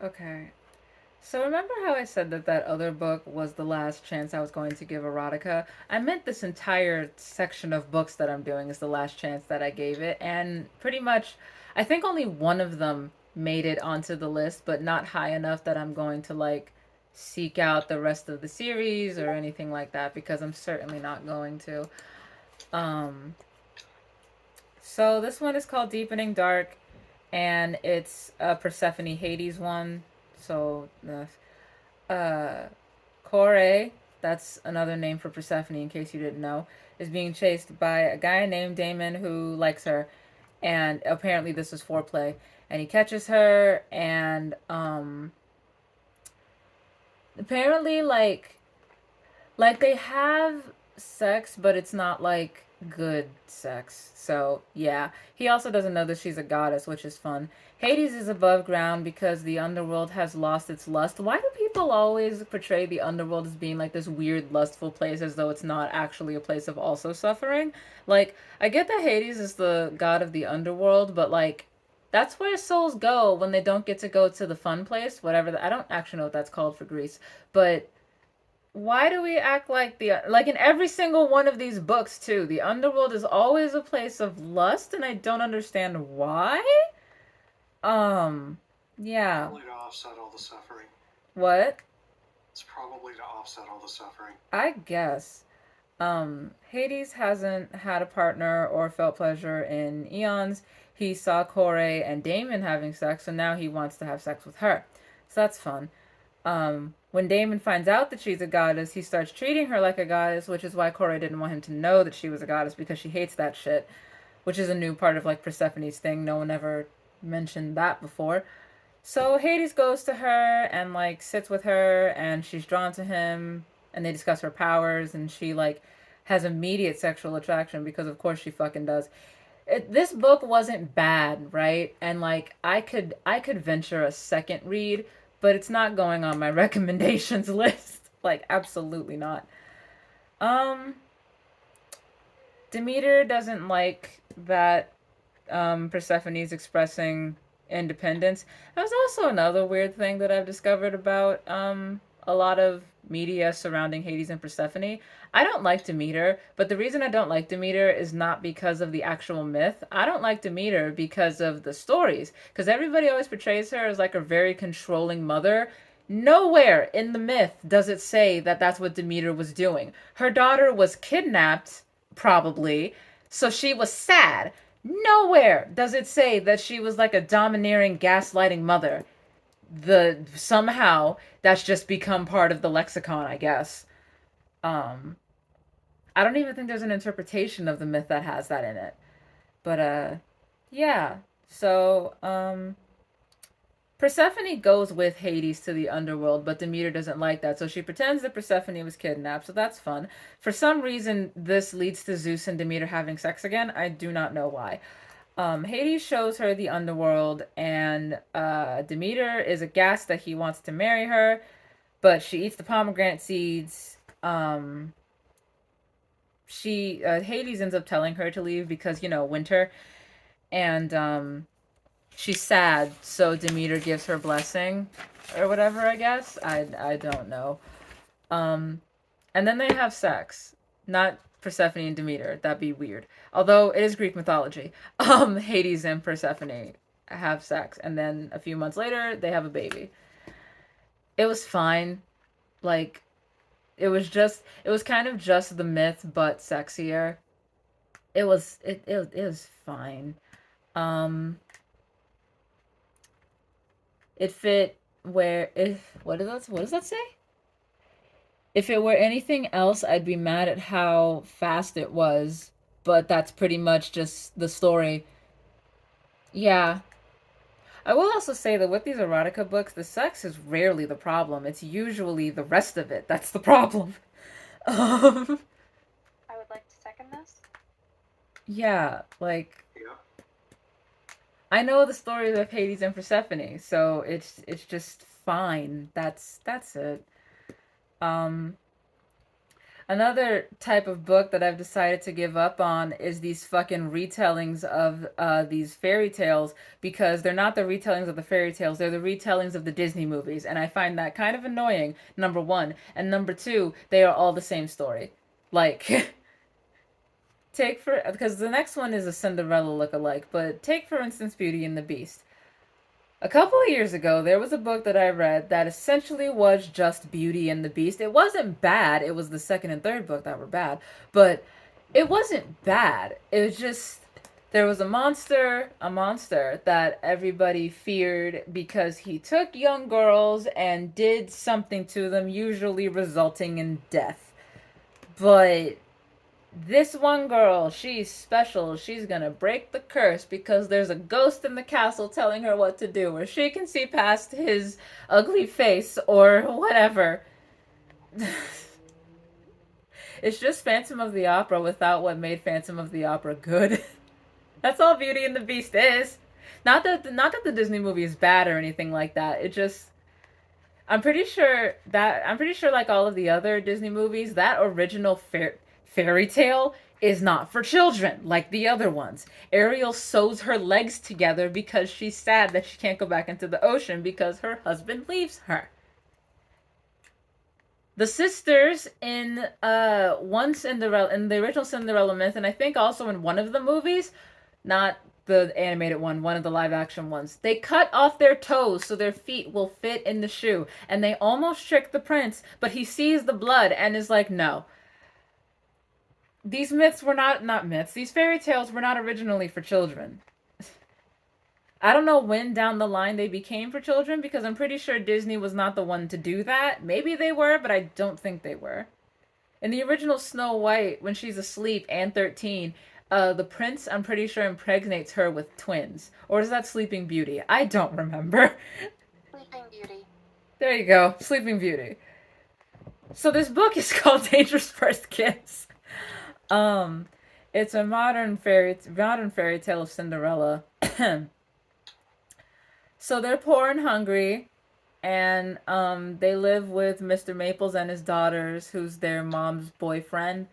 Okay. So remember how I said that that other book was the last chance I was going to give erotica? I meant this entire section of books that I'm doing is the last chance that I gave it, and pretty much, I think only one of them made it onto the list, but not high enough that I'm going to like seek out the rest of the series or anything like that because I'm certainly not going to. Um, so this one is called Deepening Dark, and it's a Persephone Hades one. So uh, Kore, that's another name for Persephone in case you didn't know, is being chased by a guy named Damon who likes her, and apparently this is foreplay. And he catches her, and apparently like they have sex, but it's not like good sex. So yeah, he also doesn't know that she's a goddess, which is fun. Hades is above ground because the underworld has lost its lust. Why do people always portray the underworld as being like this weird lustful place as though it's not actually a place of also suffering? Like, I get that Hades is the god of the underworld, but like that's where souls go when they don't get to go to the fun place, whatever. I don't actually know what that's called for Greece, but why do we act like the like in every single one of these books too? The underworld is always a place of lust, and I don't understand why. Um, yeah. Probably to offset all the suffering. What? It's probably to offset all the suffering. I guess. Hades hasn't had a partner or felt pleasure in eons. He saw Corey and Damon having sex, so now he wants to have sex with her. So that's fun. When Damon finds out that she's a goddess, he starts treating her like a goddess, which is why Korra didn't want him to know that she was a goddess because she hates that shit, which is a new part of like Persephone's thing. No one ever mentioned that before. So Hades goes to her and like sits with her, and she's drawn to him, and they discuss her powers, and she like has immediate sexual attraction because of course she fucking does. This book wasn't bad, right? And like I could venture a second read, but it's not going on my recommendations list. Like absolutely not. Um Demeter doesn't like that Persephone's expressing independence. That was also another weird thing that I've discovered about a lot of media surrounding Hades and Persephone. I don't like Demeter, but the reason I don't like Demeter is not because of the actual myth. I don't like Demeter because of the stories. Because everybody always portrays her as like a very controlling mother. Nowhere in the myth does it say that that's what Demeter was doing. Her daughter was kidnapped, probably, so she was sad. Nowhere does it say that she was like a domineering, gaslighting mother. The somehow that's just become part of the lexicon, I guess. Um, I don't even think there's an interpretation of the myth that has that in it. But yeah. So Persephone goes with Hades to the underworld, but Demeter doesn't like that, so she pretends that Persephone was kidnapped, so that's fun. For some reason, this leads to Zeus and Demeter having sex again. I do not know why. Hades shows her the underworld, and Demeter is aghast that he wants to marry her, but she eats the pomegranate seeds. She Hades ends up telling her to leave because winter, and she's sad. So Demeter gives her blessing, or whatever. I guess I don't know. Um, and then they have sex. Not Persephone and Demeter. That'd be weird. Although it is Greek mythology. Hades and Persephone have sex, and then a few months later they have a baby. It was fine. Like it was kind of just the myth, but sexier. It was fine. Um, it fit where if what does that say? If it were anything else, I'd be mad at how fast it was, but that's pretty much just the story. Yeah. I will also say that with these erotica books, the sex is rarely the problem. It's usually the rest of it that's the problem. Um, I would like to second this. yeah, like Yeah. I know the stories of Hades and Persephone, so it's just fine. That's it. Um, Another type of book that I've decided to give up on is these fucking retellings of these fairy tales, because they're not the retellings of the fairy tales, they're the retellings of the Disney movies. And I find that kind of annoying, number one. And number two, they are all the same story. Like, because the next one is a Cinderella look-alike, but take for instance Beauty and the Beast. A couple of years ago, there was a book that I read that essentially was just Beauty and the Beast. It wasn't bad. It was the second and third book that were bad, but it wasn't bad. It was just there was a monster that everybody feared because he took young girls and did something to them, usually resulting in death. But this one girl, she's special. She's gonna break the curse because there's a ghost in the castle telling her what to do, or she can see past his ugly face, or whatever. It's just Phantom of the Opera without what made Phantom of the Opera good. That's all Beauty and the Beast is. Not that the Disney movie is bad or anything like that. It just I'm pretty sure like all of the other Disney movies, that original fairy tale is not for children like the other ones. Ariel sews her legs together because she's sad that she can't go back into the ocean because her husband leaves her. The sisters in in the original Cinderella myth, and I think also in one of the movies, not the animated one of the live action ones, they cut off their toes so their feet will fit in the shoe, and they almost trick the prince, but he sees the blood and is like, no. These myths were not myths. These fairy tales were not originally for children. I don't know when down the line they became for children, because I'm pretty sure Disney was not the one to do that. Maybe they were, but I don't think they were. In the original Snow White, when she's asleep and 13, the prince, I'm pretty sure, impregnates her with twins. Or is that Sleeping Beauty? I don't remember. Sleeping Beauty. There you go, Sleeping Beauty. So this book is called Dangerous First Kiss. It's a modern fairy tale of Cinderella. So they're poor and hungry, and they live with Mr. Maples and his daughters, who's their mom's boyfriend,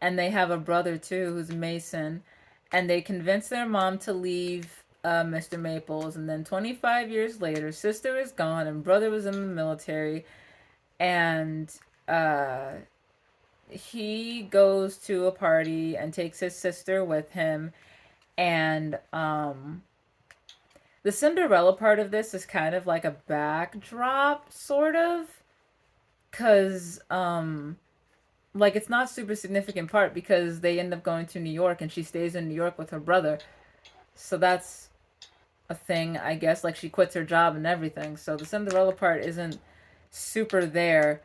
and they have a brother too, who's Mason, and they convince their mom to leave Mr. Maples, and then 25 years later, sister is gone, and brother was in the military, and he goes to a party and takes his sister with him, and the Cinderella part of this is kind of like a backdrop, sort of, because like, it's not super significant part because they end up going to New York and she stays in New York with her brother, so that's a thing, I guess. Like, she quits her job and everything, so the Cinderella part isn't super there.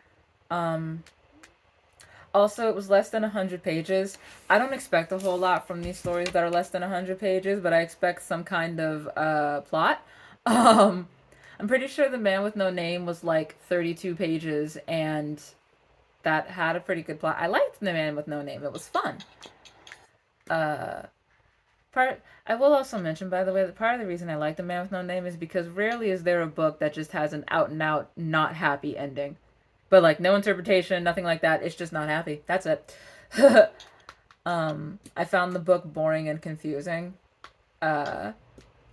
Also, it was less than 100 pages. I don't expect a whole lot from these stories that are less than 100 pages, but I expect some kind of plot. I'm pretty sure The Man with No Name was like 32 pages, and that had a pretty good plot. I liked The Man with No Name. It was fun. I will also mention, by the way, that part of the reason I like The Man with No Name is because rarely is there a book that just has an out and out not happy ending. But, like, no interpretation, nothing like that. It's just not happy. That's it. I found the book boring and confusing. I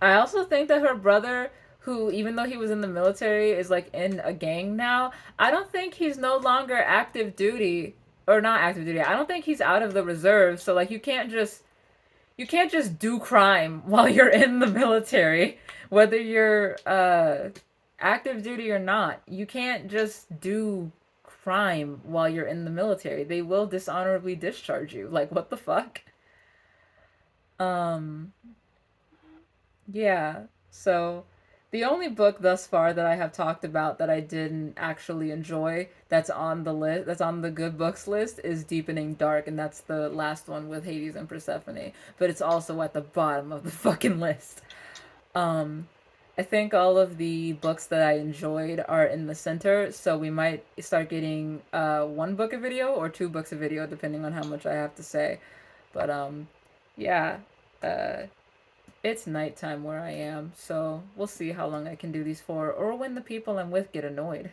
also think that her brother, who, even though he was in the military, is, like, in a gang now, I don't think he's no longer active duty. Or not active duty. I don't think he's out of the reserve. So, like, you can't just do crime while you're in the military. Whether you're, active duty or not, you can't just do crime while you're in the military. They will dishonorably discharge you. Like, what the fuck? Yeah. So the only book thus far that I have talked about that I didn't actually enjoy that's on the good books list, is Deepening Dark, and that's the last one with Hades and Persephone, but it's also at the bottom of the fucking list. I think all of the books that I enjoyed are in the center, so we might start getting one book a video or two books a video, depending on how much I have to say. But yeah, it's nighttime where I am, so we'll see how long I can do these for, or when the people I'm with get annoyed.